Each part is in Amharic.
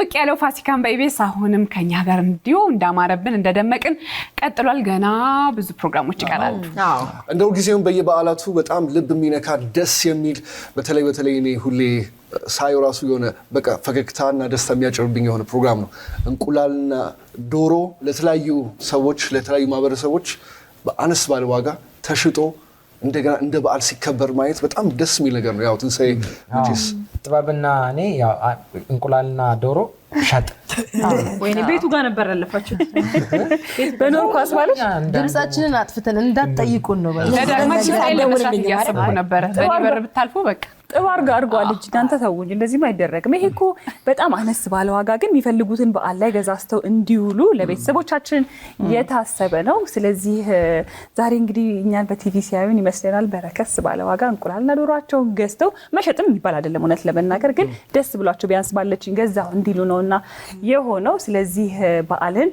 ድምቅ ያለው ፋሲካን በኢቢኤስ አሁንም ከኛ ጋር እንዲሁ እንዳማረብን እንደደመቅን ቀጥሏል። ገና ብዙ ፕሮግራሞች ይቀራሉ። እንደው ጊዜውን በየበዓላቱ በጣም ልብ የሚነካ ደስ የሚል በተለይ እኔ ሁሌ ሳየው ራሱ የሆነ በቃ ፈገግታና ደስታ የሚያጭርብኝ የሆነ ፕሮግራም ነው። እንቁላልና ዶሮ ለተለያዩ ሰዎች ለተለያዩ ማህበረሰቦች በአነስ ባለ ዋጋ ተሽጦ እንደገና እንደ በዓል ሲከበር ማየት በጣም ደስ የሚል ነገር ነው። ያው ትንሳኤ መቼስ ጥበብና እኔ ያው እንቁላልና ዶሮ ሸጥ ወይኔ ቤቱ ጋር ነበር ያለፋችሁ በኖር ኳስ ማለት ድምጻችንን አጥፍተን እንዳትጠይቁን ነው ማለት ለዳግማችን ለመስራት ያሰብኩ ነበር። በበር ብታልፉ በቃ ጥዋር ጋር አርጓለች እናንተ ተውኝ እንደዚህ አይደረግም። ይሄ እኮ በጣም አነስ ባለ ዋጋ ግን የሚፈልጉትን በዓል ላይ ገዛስተው እንዲውሉ ለቤተሰቦቻችን የታሰበ ነው። ስለዚህ ዛሬ እንግዲህ እኛን በቲቪ ሲያዩን ይመስለናል በረከስ ባለ ዋጋ እንቁላልና ዶሮአቸውን ገዝተው መሸጥም ይባል አይደለም እውነት ለመናገር ግን ደስ ብሏቸው ቢያንስ ባለችኝ ገዛው እንዲሉ ነውና የሆነው። ስለዚህ በዓልን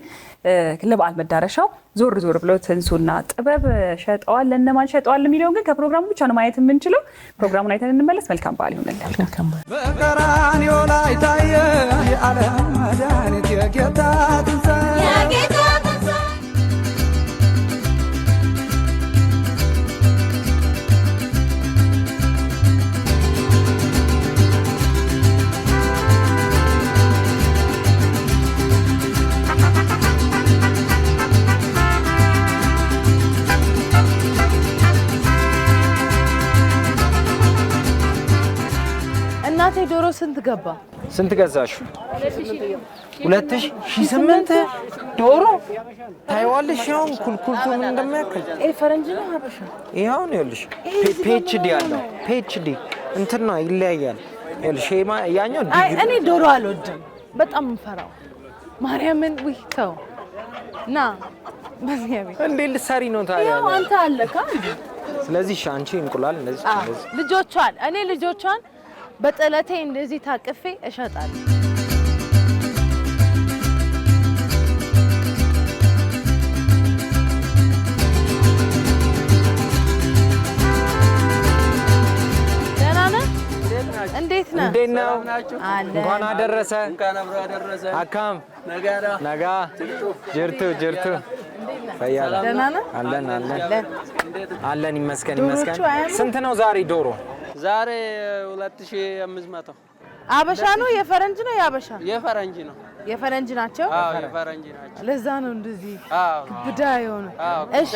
ለበዓል መዳረሻው ዞር ብለው ትንሱና ጥበብ ሸጠዋል። ለነማን ሸጠዋል የሚለውን ግን ከፕሮግራሙ ብቻ ነው ማየት የምንችለው። ፕሮግራሙን አይተን እንመለስ። መልካም በዓል ይሁንልን። በቀራንዮ ላይ ታየ የዓለም መድኃኒት የጌታ ትንሣኤ ዶሮ ስንት ገባ? ስንት ገዛሽ? 2008 ዶሮ ታይዋለሽ። ያው ኩልኩልቱ ምን እንደማያክል ፈረንጅ ነው ሀበሻ? ይሄው ነው ይልሽ። ፒኤችዲ ያለው ፒኤችዲ እንትን ነው ይለያያል። ይልሽ ያኛው እኔ ዶሮ አልወድም በጣም እንፈራው ማርያምን ወይተው ና በዚያቤ እንዴ ልትሰሪ ነው ታዲያ? ያው አንተ አለካ። ስለዚህ አንቺ እንቁላል እንደዚህ ልጆቿን እኔ ልጆቿን በጥለቴ እንደዚህ ታቅፌ እሸጣለሁ። እንዴት ነህ? እንኳን አደረሰ። አካም ነጋ ጅርቱ ፈያለ አለን ይመስገን። ስንት ነው ዛሬ ዶሮ? ዛሬ 2500 አበሻ ነው የፈረንጅ ነው? ያበሻ የፈረንጅ ነው። የፈረንጅ ናቸው? አዎ የፈረንጅ ናቸው። ለዛ ነው እንደዚህ ክብዳ የሆነ። እሺ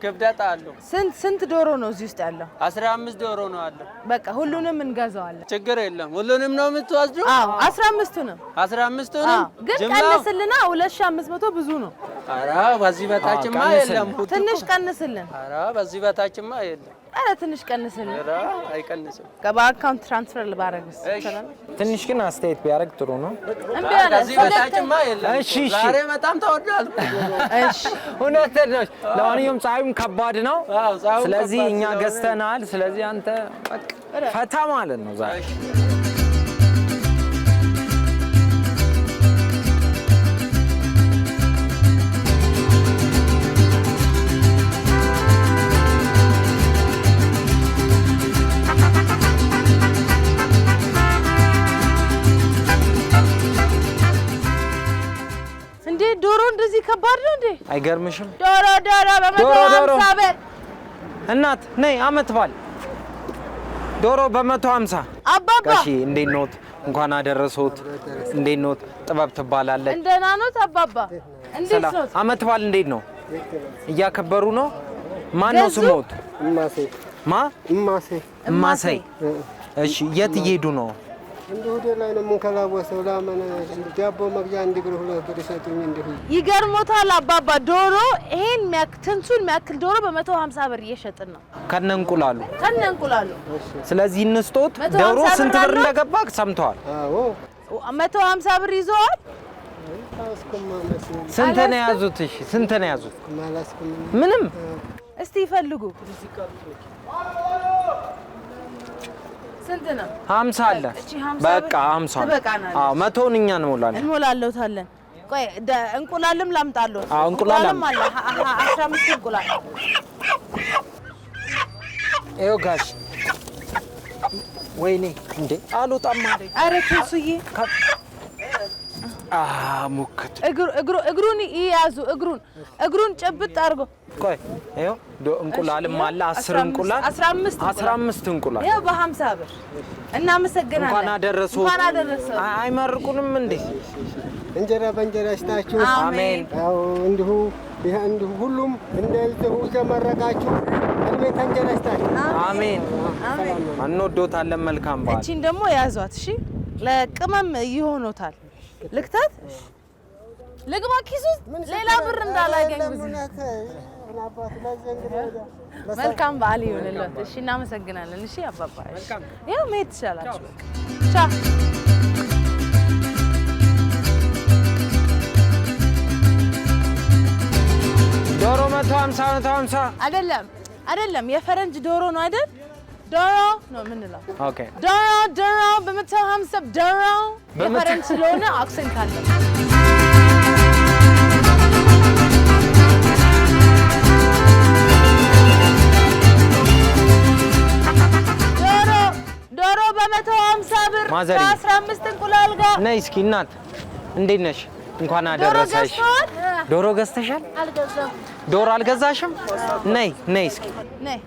ክብደት አለው። ስንት ዶሮ ነው እዚህ ውስጥ ያለው? 15 ዶሮ ነው አለው። በቃ ሁሉንም እንገዛዋለን። ችግር የለም። ሁሉንም ነው የምትወስጂው? አዎ 15ቱንም። 15ቱንም ግን ቀንስልና 2500 ብዙ ነው። ኧረ በዚህ በታችማ የለም። ትንሽ ቀንስልን። ኧረ በዚህ በታችማ የለም። ኧረ ትንሽ ቀንስልን። ኧረ አይቀንስም። በአካውንት ትራንስፈር ልባረግስ ይችላል? ትንሽ ግን አስተያየት ቢያደርግ ጥሩ ነው። በዚህ በታችማ የለም። እሺ ዛሬ በጣም ተወዷል። እሺ እውነት ነው። ለማንኛውም ፀሐዩም ከባድ ነው። ስለዚህ እኛ ገዝተናል። ስለዚህ አንተ ፈታ ማለት ነው ዛሬ። ዶሮ እንደዚህ ከባድ ነው እንዴ? አይገርምሽም? ዶሮ በ150 ብር እናት ነይ አመት ባል ዶሮ በ150 አባባ። እሺ እንዴት ኖት? እንኳን አደረሶት። እንዴት ኖት? ጥበብ ትባላለች። እንደና ኖት አባባ? እንዴት ኖት? አመት ባል እንዴት ነው? እያከበሩ ነው? ማን ነው ስሞት? እማሴ። እሺ የት እየሄዱ ነው? እንዴ ላይ ነው መንከላወሰው ለምን ዳቦ መግዣ እንዲግሩ ሁሉ በደሰቱኝ እንዴ። ይገርሞታል አባባ። ዶሮ ይሄን ትንሱን የሚያክል ዶሮ በ150 ብር እየሸጥን ነው ከነ እንቁላሉ። ስለዚህ እንስጦት። ዶሮ ስንት ብር እንደገባ ሰምተዋል? አዎ 150 ብር ይዘዋል። ስንት ነው ያዙት? እሺ ስንት ነው ያዙት? ምንም። እስቲ ይፈልጉ። ስንት ነው? 50 አለ። በቃ 50 አዎ 100ን እኛ እንሞላለታለን። ቆይ እንቁላልም ላምጣለሁ። አዎ እንቁላልም አለ 15 እንቁላል። ይኸው ጋሽ ወይኔ እንዴ አልወጣም ማለት። ኧረ ትንሱዬ ሙክት እግሩን ይያዙ እግሩን ጨብጥ አድርጎ ቆይ ይኸው እንቁላልም አለ 10 እንቁላል 15 እንቁላል ይኸው በ50 ብር እናመሰግናለን። እንኳን አደረሰው አይመርቁንም እንዴ? እንጀራ በእንጀራ ይስጣችሁ። አሜን። ያው እንዲሁ ሁሉም እንደዚሁ ተመረቃችሁ እድሜ ከእንጀራ ይስጣችሁ። አሜን። እንወዶታለን። መልካም በዓል። እቺን ደግሞ ያዟት እሺ። ለቅመም ይሆኖታል። ልክታት ልግባ ኪሱ ሌላ ብር እንዳላገኝ ብዙ መልካም በዓል ይሁንልዎት። እሺ እናመሰግናለን። እሺ አባባ እሺ ያው መሄድ ትችላላችሁ። ቻው ዶሮ 150 አይደለም የፈረንጅ ዶሮ ነው አይደል? ዶሮ ነው የምንለው። ኦኬ ዶሮ በ150 ዶሮ የፈረንጅ ስለሆነ አክሰንት አለ። ዶሮ በ150 ብር ከ15 እንቁላል ጋር ነይ እስኪ እናት እንዴት ነሽ? እንኳን አደረሰሽ። ዶሮ ገዝተሻል? አልገዛም። ዶሮ አልገዛሽም? ነይ እስኪ ነይ።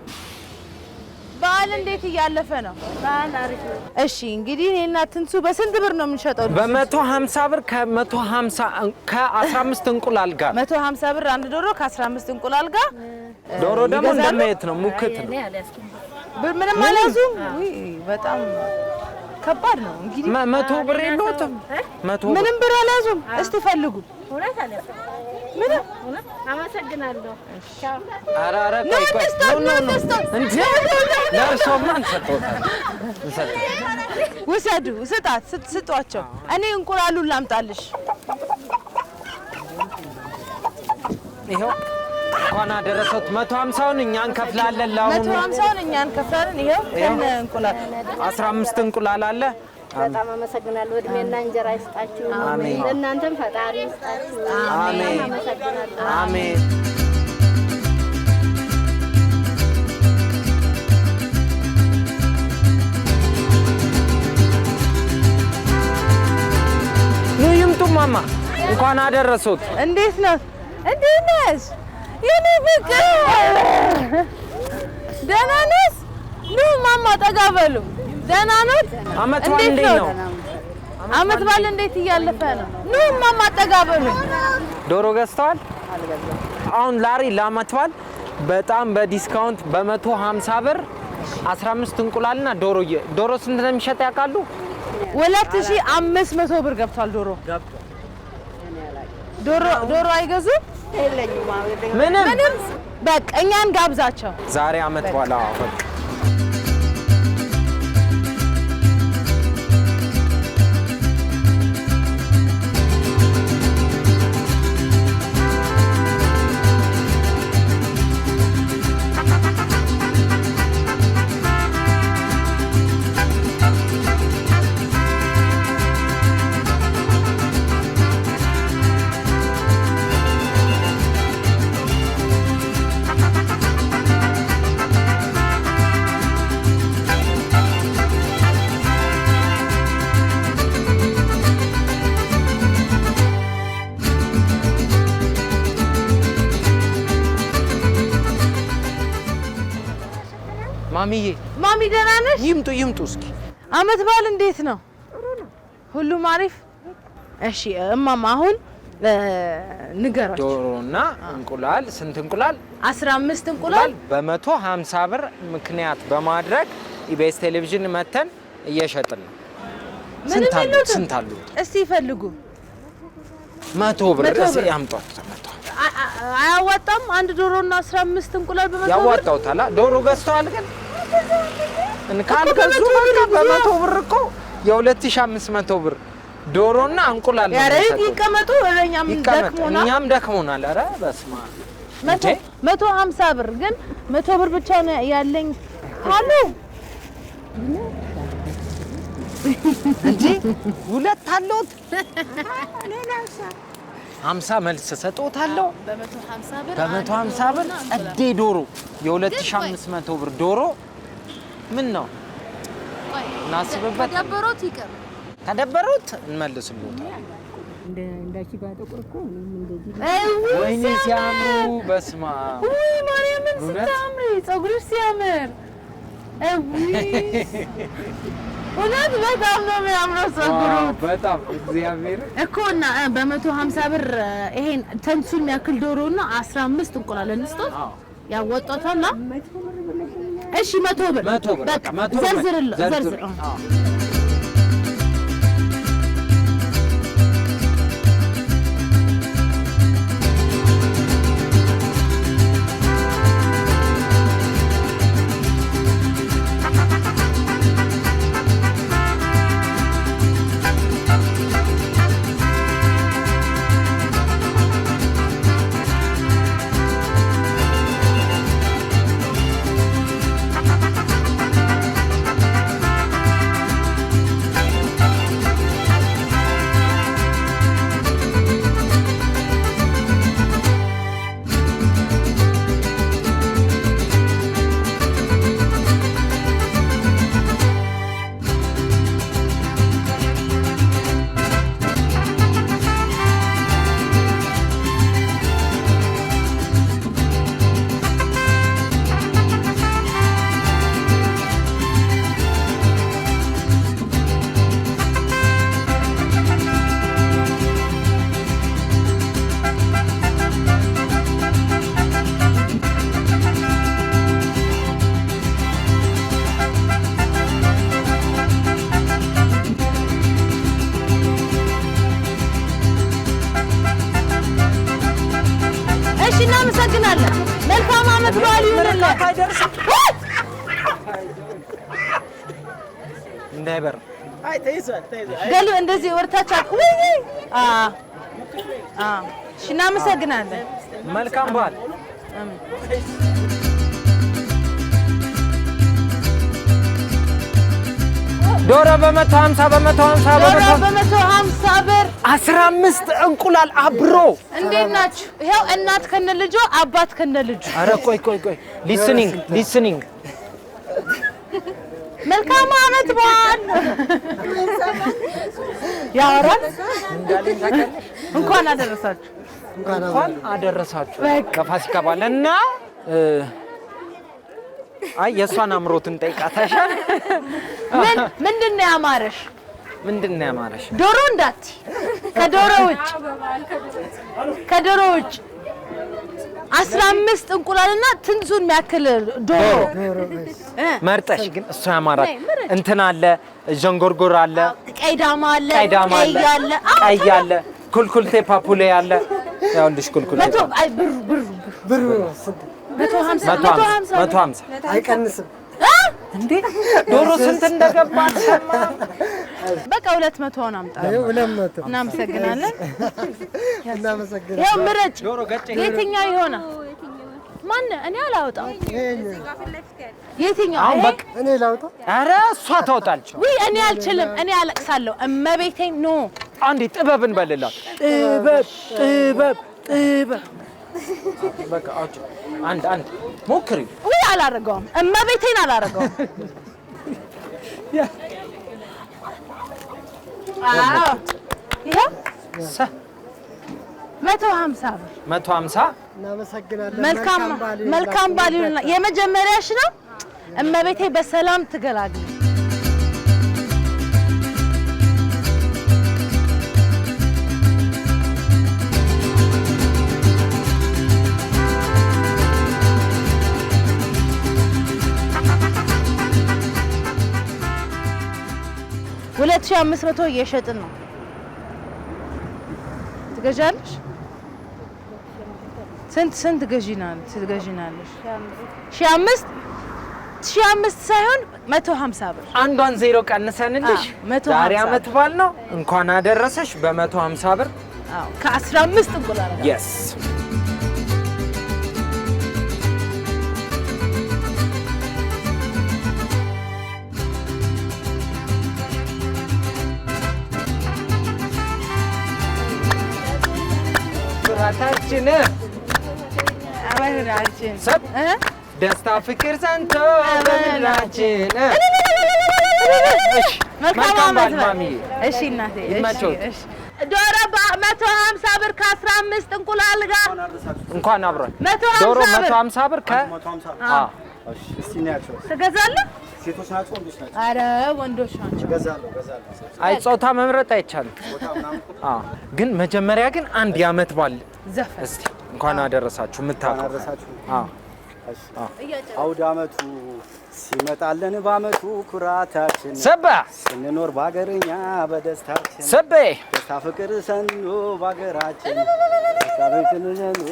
በዓል እንዴት እያለፈ ነው? በዓል አሪፍ ነው። እሺ እንግዲህ እኔና ትንሱ በስንት ብር ነው የምንሸጠው? በ150 ብር ከ15 እንቁላል ጋር 150 ብር አንድ ዶሮ ከ15 እንቁላል ጋር። ዶሮ ደግሞ እንደማየት ነው ሙክት ነው። ምንም አልያዙም። በጣም ከባድ ነው። እንግዲህ 100 ብር የለውም። 100 ምንም ብር አልያዙም። እስቲ ፈልጉ። ምንም አመሰግናለሁ። ኧረ ቆይ ለእርሶማ እንሰጥዎታለን። ውሰዱ፣ ስጧቸው። እኔ እንቁላሉን ላምጣልሽ። ይኸው እንኳን አደረሰዎት። 150ውን እኛ እንከፍላለን። ለአሁኑ 150ውን እኛ እንከፍላለን። ይኸው ከነ እንቁላል 15 እንቁላል አለ። በጣም አመሰግናለሁ። እድሜና እንጀራ ይስጣችሁ። አሜን። ለእናንተም ፈጣሪ ይስጣችሁ። አሜን። አመሰግናለሁ። አሜን። ኑ ይምጡ ማማ። እንኳን አደረሰዎት። እንዴት ነሽ? የኔ ፍቅር ደህና ነሽ? ኑ ማማ ጠጋ በሉ። ደህና ነዎት? አመት በዓል እንዴት ነው? አመት በዓል እንዴት እያለፈ ነው? ኑ ማማ ጠጋ በሉ። ዶሮ ገዝተዋል? አሁን ዛሬ ለአመት በዓል በጣም በዲስካውንት በ150 ብር 15 እንቁላልና ዶሮ ስንት ነው የሚሸጥ ያውቃሉ? 2500 ብር ገብቷል። ዶሮ አይገዙም? ምንም በቃ እኛን ጋብዛቸው። ዛሬ አመት በኋላ በቃ ማሚ ደህና ነሽ? ይምጡ እስኪ። አመት በዓል እንዴት ነው? ሁሉም አሪፍ? እሺ እማማ አሁን ንገሯቸው። ዶሮና እንቁላል ስንት እንቁላል? 15 እንቁላል በ150 ብር ምክንያት በማድረግ ኢቢኤስ ቴሌቪዥን መተን እየሸጥን ነው። ስንት አሉ? እስቲ ይፈልጉ። 100 ብር እስቲ ያምጧት። አያዋጣም? አንድ ዶሮና 15 እንቁላል በ100 ብር ያዋጣውታል። ዶሮ ገዝተዋል ግን ካልገዙ በ100 ብር እኮ የ2500 ብር ዶሮና እንቁላል ነው። ኧረ ይቀመጡ። እኛም ደክሞናል። ኧረ በስመ አብ 150 ብር ግን 100 ብር ብቻ ነው ያለኝ ካሉ እንጂ ሁለት አለዎት። 50 መልስ ሰጥዎታለሁ። በ150 ብር ጸዴ ዶሮ የ2500 ብር ዶሮ ምን ነው እናስብበት። ከደበሮት ይቀር ከደበሮት እንመልስልዎታል። እንዳቺ ባጠቁር እኮ እንደዚህ ወይኔ ሲያምሩ በስማ ውይ ማርያምን ስታምሪ ፀጉርሽ ሲያምር እውነት በጣም ነው የሚያምረው ፀጉሩ በጣም እግዚአብሔር እኮ እና በ150 ብር ይሄን ተንሱን የሚያክል ዶሮና 15 እንቁላል እንስጠው ያወጣታል እሺ 100 ብር በቃ ዘርዝር እናመሰግናለን። መልካም ዓመት በዓል ይሁንልህ። እንዳይበር ገሉ እንደዚህ ወርታች እሺ እናመሰግናለን። መልካም በዓል። ዶሮ በ150 ብር 15 እንቁላል አብሮ። እንዴት ናችሁ? ይሄው እናት ከነ ልጇ አባት ከነ ልጁ። አረ ቆይ ሊስኒንግ መልካም ዓመት በዓል ያወራል። እንኳን አደረሳችሁ። እንኳን አደረሳችሁ ከፋሲካ በዓል እና አይ የሷን አምሮትን ጠይቃታሽ። ምንድነው ያማረሽ? ምንድነው ያማረሽ? ዶሮ እንዳት ከዶሮ ውጭ 15 እንቁላልና ትንሱን የሚያክል ዶሮ መርጠሽ ግን እሷ ያማራት እንትን አለ፣ ዠንጎርጎር አለ፣ ቀይ ዳማ አለ፣ ቀይ አለ፣ ኩልኩልቴ ፓፑሌ አለ። ያውልሽ ኩልኩልቴ ብሩ 150 አይቀንስም እንዴ? ዶሮ ስንት እንደገባ በቃ 200 ሆነ አምጣ። 200 እናመሰግናለን። ያው ምረጭ። የትኛው ይሆነ? ማን? እኔ አላወጣም። የትኛው? አሁን በቃ እኔ ላውጣ። ኧረ እሷ ታወጣለች። ውይ እኔ አልችልም። እኔ አለቅሳለሁ። እመቤቴ ኖ አንዴ ጥበብን በልላት። ጥበብ በቃ አውጪ። አንድ ሞክሪ። ውይ አላረገውም። እመቤቴን አላረገውም። አዎ ይሄ 150 ብር 150። እናመሰግናለን። መልካም በዓል ይሁንልህ። የመጀመሪያሽ ነው። እመቤቴ በሰላም ትገላግል። ሁለት 1500 እየሸጥን ነው። ትገዣለሽ? ስንት ትገዢናለሽ? 1500 ሳይሆን 150 ብር። አንዷን ዜሮ ቀንሰንልሽ። ዛሬ ዓመት በዓል ነው። እንኳን አደረሰሽ በ150 ብር። አዎ ከ15 እንቁላል ጋር yes ኩራታችን አበራችን ደስታ ፍቅር ሰንቶ በምድራችን። መልካም ዓመት ማሚ። እሺ እናቴ። ይመቾት። ዶሮ 150 ብር ከ15 እንቁላል ጋር እንኳን አብረን ዶሮ 150 ብር ከ እሺ እስቲ እናያቸው ትገዛለህ ሴቶች ናቸው ወንዶች ናቸው አረ ወንዶች ናቸው ገዛለሁ አይ ጾታ መምረጥ አይቻልም ግን መጀመሪያ ግን አንድ ያመት ባል ዘፈን እስቲ እንኳን አደረሳችሁ ምታውቁ አውደ አመቱ ሲመጣልን ባመቱ ኩራታችን ሰባ ስንኖር ባገርኛ በደስታችን ሰቤ ደስታ ፍቅር ሰንዶ ባገራችን ደስታ ፍቅር ሰንዶ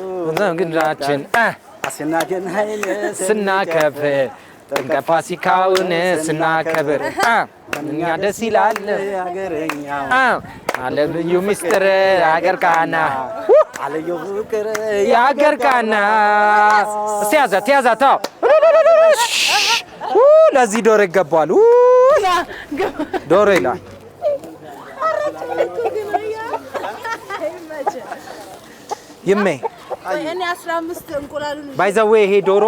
ግንዳችን አስናገን ኃይል ስናከብር ጥምቀት ፋሲካውን ስናከብር እኛ ደስ ይላል አገርኛ አለልዩ ምስጢር አገር ቃና አለዩ ፍቅር የአገር ቃና ሲያዛት ለዚህ ዶሮ ይገባል ዶሮ ይላል ይሜ እኔ 15 እንቁላሉን ባይዘዌ ይሄ ዶሮ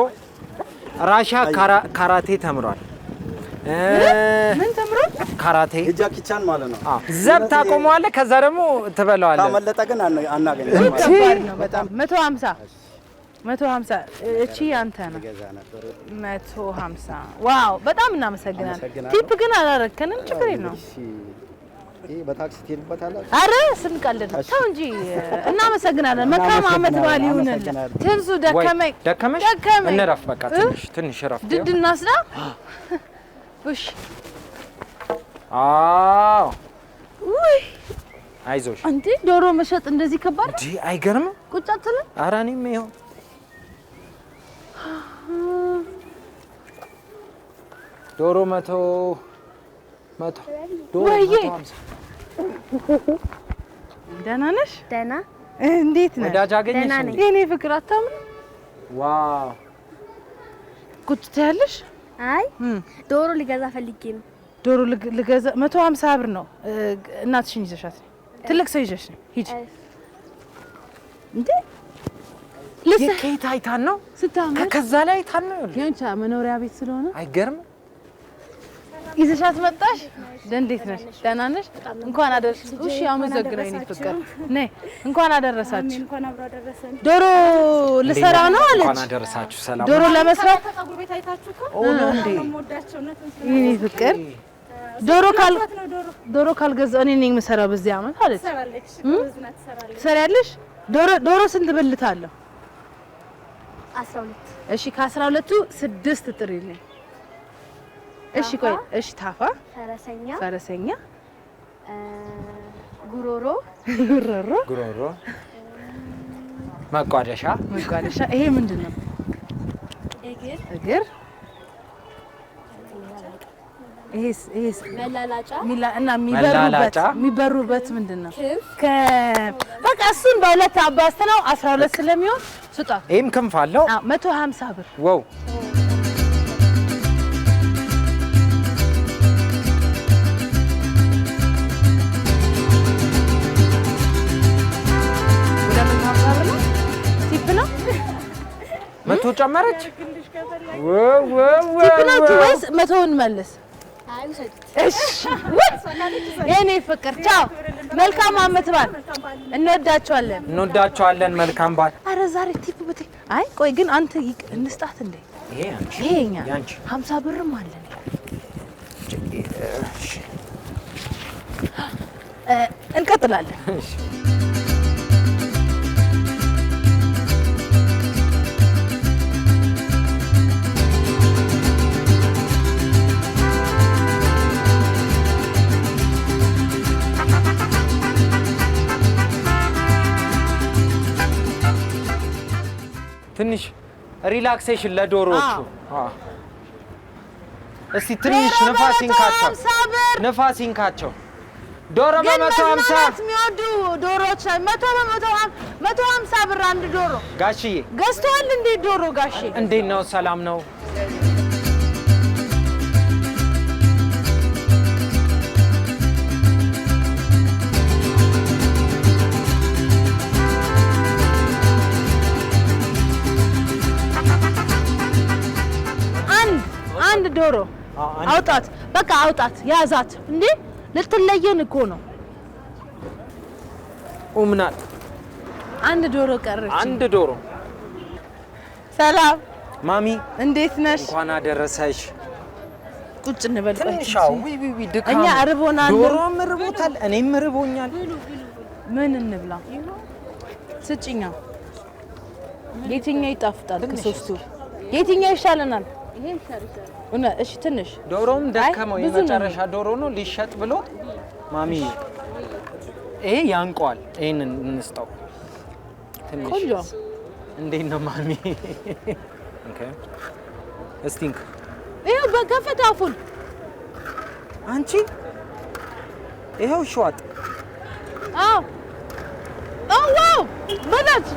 ራሻ ካራቴ ተምሯል ምን ተምሮ ካራቴ ጃኪቻን ማለት ነው ዘብ ታቆመዋለህ ከዛ ደግሞ ትበላዋለህ ካመለጠ ግን አናገኝ በጣም 150 እቺ አንተ ነው 150 ዋው በጣም እናመሰግናለን ቲፕ ግን አላረከንም ችግር የለውም ይሄ በታክሲ ትሄድበታለህ አረ ስንቀልድ ተው እንጂ እናመሰግናለን መልካም አመት በዓል ይሁንልህ ትንሱ ደከመሽ እንረፍ በቃ ትንሽ ረፍ ድድ እናስራ እሺ ውይ አይዞሽ እንዴ ዶሮ መሸጥ እንደዚህ ከባድ እንዴ አይገርምም ቁጭ አትልም ኧረ እኔም ይኸው ዶሮ 100 ወይዬ ደህና ነሽ ደህና እንዴት ነሽ ወዳጅ አገኘሽ የኔ ፍቅር አታምሪ ዋው ቁጭ ትያለሽ አይ ዶሮ ልገዛ ፈልጌ ነው ዶሮ ልገዛ 150 ብር ነው እናትሽን ይዘሻት ትልቅ ሰው ይዘሽ ሂጂ እንዴ የከይታ አይታን ነው ስታምር ከዛ ላይ አይታን ነው ያንቺ መኖሪያ ቤት ስለሆነ አይገርም ይዘሻት መጣሽ እንዴት ነሽ ደህና ነሽ እንኳን አደረሰሽ እሺ አመሰግናለሁ እኔ ፍቅር ነይ እንኳን አደረሳችሁ እንኳን አብሮ አደረሰን ዶሮ ልሰራ ነው አለች እንኳን አደረሳችሁ ሰላም ዶሮ ለመስራት ፀጉር ቤት አይታችሁ እኮ ኦሎ እንዴ ወዳቸው ነው እኔ ፍቅር ዶሮ ካልገዛ እኔ ነኝ የምሰራው በዚህ አመት አለች ትሰራለች ብዙነት ትሰሪያለሽ ዶሮ ስንት ብልት አለው 12 እሺ ከ12ቱ 6 ጥሪልኝ እሺ ቆይ እሺ ታፋ ፈረሰኛ ጉሮሮ መቋደሻ ይሄ ምንድነው እግር ይሄስ መላላጫ እና የሚበሩበት ምንድነው በቃ እሱን በሁለት አባስተናው 12 ስለሚሆን ስጣት ይሄም ክንፍ አለው 150 ብር ዋው መቶ ጨመረች ቲፕናቱ ወይስ መቶውን መልስ እሺ የኔ ፍቅር ቻው መልካም አመት በዓል እንወዳቸዋለን መልካም በዓል አረ ዛሬ ቲፕ ብት አይ ቆይ ግን አንተ እንስጣት እንዴ ይሄኛ 50 ብርም አለን እንቀጥላለን ትንሽ ሪላክሴሽን ለዶሮቹ እስቲ ትንሽ ነፋስ ይንካቸው ዶሮ በ150 የሚወዱ ዶሮዎች 150 ብር አንድ ዶሮ ጋሽዬ ገዝተዋል እንዴ ዶሮ ጋሼ እንዴት ነው ሰላም ነው አንድ ዶሮ አውጣት በቃ አውጣት ያዛት እንዴ ልትለየን እኮ ነው ኡምናት አንድ ዶሮ ቀረች። አንድ ዶሮ። ሰላም ማሚ እንዴት ነሽ? እንኳን አደረሰሽ። ቁጭ እንበል። ትንሻው ድካም እኛ አርቦናል። ዶሮም ርቦታል፣ እኔም ርቦኛል። ምን እንብላ? ስጭኛ። የትኛው ይጣፍጣል? ከሶስቱ የትኛው ይሻለናል? ይሄ ይሻላል። እሺ ትንሽ ዶሮም ደከመው። የመጨረሻ ዶሮ ነው ሊሸጥ ብሎ ማሚ ይሄ ያንቀዋል። ይሄንን እንስጠው ትንሽ። ቆንጆ እንዴት ነው ማሚ? ኦኬ እስቲንክ ይሄው በከፈት አፉን አንቺ ይሄው ሸዋጥ። አዎ ዋው በላች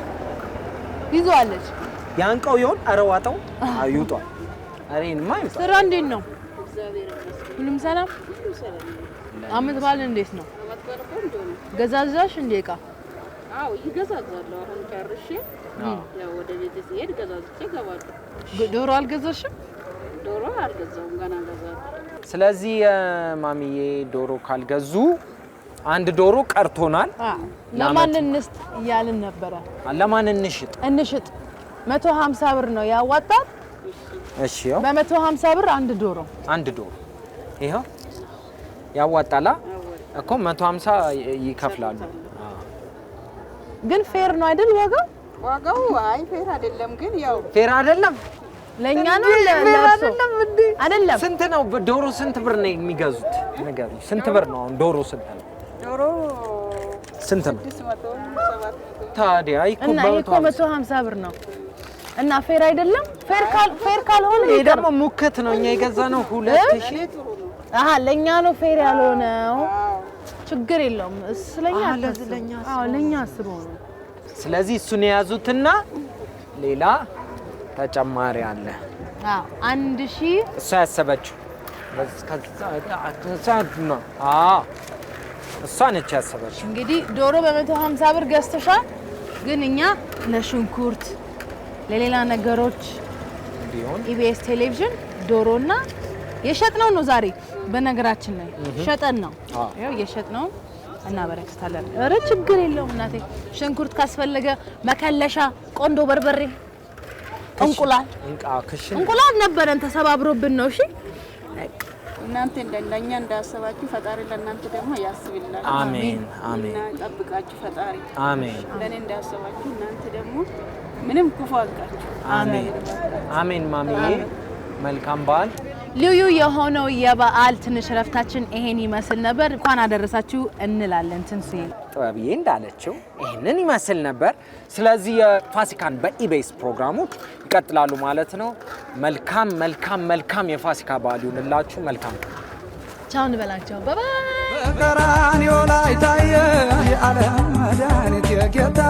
ይዟለች። ያንቀው ይሆን? ኧረ ዋጠው አይውጣው። ኧረ እንማ ይውጣ። ስራ እንዴት ነው? ሁሉም ሰላም? አመት በዓል እንዴት ነው? ገዛዛሽ እንዴ ዕቃ? አዎ ይገዛዛለሁ። አሁን ጨርሼ ያው ወደ ቤት ሲሄድ ገዛዝቼ እገባለሁ። ዶሮ አልገዛሽም? ዶሮ አልገዛውም፣ ገና ገዛለሁ። ስለዚህ ማሚዬ ዶሮ ካልገዙ አንድ ዶሮ ቀርቶናል። ለማን እንስጥ እያልን ነበረ። ለማን እንሽጥ? 150 ብር ነው ያዋጣል። እሺ ያው በ150 ብር አንድ ዶሮ ይሄው ያዋጣላ እኮ 150 ይከፍላሉ። ግን ፌር ነው አይደል? ዋጋው አይ ፌር አይደለም፣ ግን ያው ፌር አይደለም። ለኛ ነው ለእርሶ አይደለም። ስንት ነው ዶሮ? ስንት ብር ነው የሚገዙት? ነገር ስንት ብር ነው አሁን ዶሮ? ስንት ነው ዶሮ? ስንት ነው 600 700? ታዲያ እና ይሄ እኮ 150 ብር ነው እና ፌር አይደለም። ፌር ካልሆነ ይሄ ደግሞ ሙከት ነው። እኛ የገዛነው 2000። አሃ ለኛ ነው ፌር ያልሆነው። ችግር የለውም። ስለኛ ለኛ አስበው ነው። ስለዚህ እሱን የያዙትና ሌላ ተጨማሪ አለ። 1000 እሷ ያሰበችው እሷ ነች ያሰበችው። እንግዲህ ዶሮ በ150 ብር ገዝተሻል። ግን እኛ ለሽንኩርት ለሌላ ነገሮች ቢሆን ኢቢኤስ ቴሌቪዥን ዶሮና የሸጥነው ነው ዛሬ። በነገራችን ላይ ሸጠን ነው ያው የሸጥነው እና በረከታለን። ኧረ ችግር የለውም እናቴ። ሽንኩርት ካስፈለገ መከለሻ፣ ቆንዶ በርበሬ፣ እንቁላል ነበረን ተሰባብሮብን ነው። እሺ እናንተ እንደኛ እንዳሰባችሁ ፈጣሪ ለእናንተ ደግሞ ያስብላል። አሜን አሜን። ጠብቃችሁ ፈጣሪ አሜን። ለኔ እንዳሰባችሁ እናንተ ደግሞ ምንም ክፉ አልቃችሁ። አሜን አሜን። ማሚዬ መልካም በዓል። ልዩ የሆነው የበዓል ትንሽ ረፍታችን ይሄን ይመስል ነበር። እንኳን አደረሳችሁ እንላለን። ትንሱዬ ጥበብዬ እንዳለችው ይሄንን ይመስል ነበር። ስለዚህ የፋሲካን በኢቢኤስ ፕሮግራሞች ይቀጥላሉ ማለት ነው። መልካም መልካም መልካም የፋሲካ በዓል ይሁንላችሁ። መልካም ቻው እንበላቸው። ባይ በቀራንዮ ላይ ታየ የዓለም መድኃኒት የጌታ